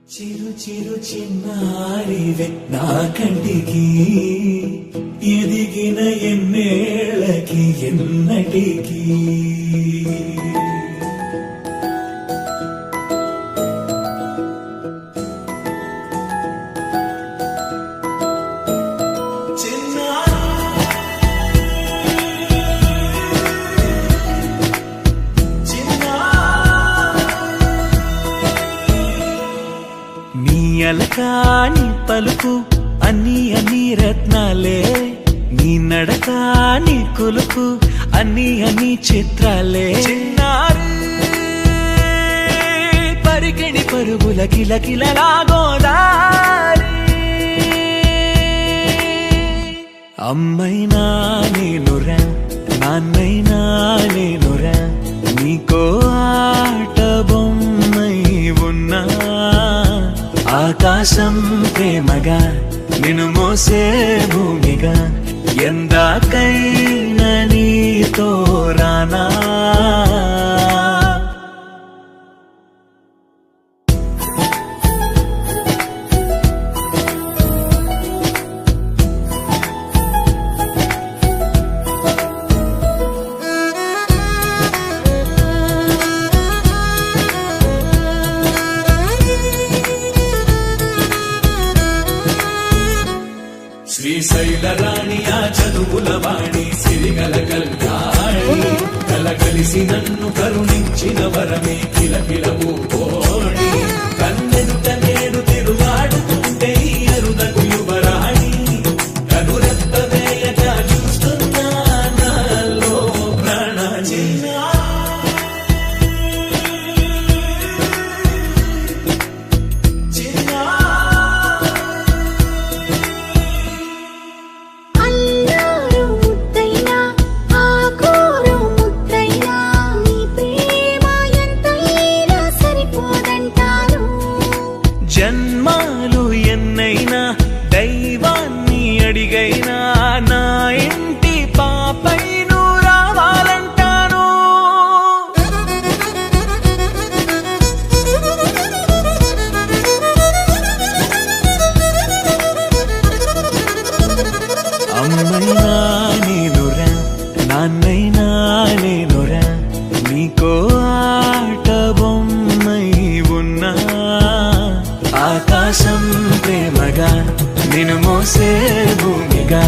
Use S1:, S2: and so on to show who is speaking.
S1: చిరు చిరు చిన్నారివే నా కంటికి ఎదిగిన ఎన్నేళ్ళకి ఎన్నటికి అలకాని పలుకు అన్ని అన్ని రత్నాలే నీ నడకాని కొలుకు అన్ని అన్ని చిత్రాలే పరికిణి పరుగుల కిలకిలలాగోదారి అమ్మైనా నేనురా నాన్నైనా నేనురా నీకో ఆట బొమ్మై ఉన్నా ఆకాశం ప్రేమగా నిన్ను మోసే భూమిగా ఎందాకైనా నీతో రానా శ్రీశైల రాణి ఆ చదువుల వాణి సిరిగల కల్యాణి కలగలిసి నన్ను కరుణించిన వరమే కిలకిలవు ఓడి కన్నెదుట నేడు తిరుగాడుతుంటే అరుదకు యువరాణి కనురెప్ప వేయక చూస్తున్నా నాలో ప్రాణ జన్మాలు ఎన్నైనా దైవాన్ని అడిగైనా నా ఇంటి పాపై నువ్వు రావాలంటాను అమ్మైనా నేనురా నాన్నైనా నేనురా నీకో ఆట బొమ్మై ఉన్నా ఆకాశం ప్రేమగా నిన్ను మోసే భూమిగా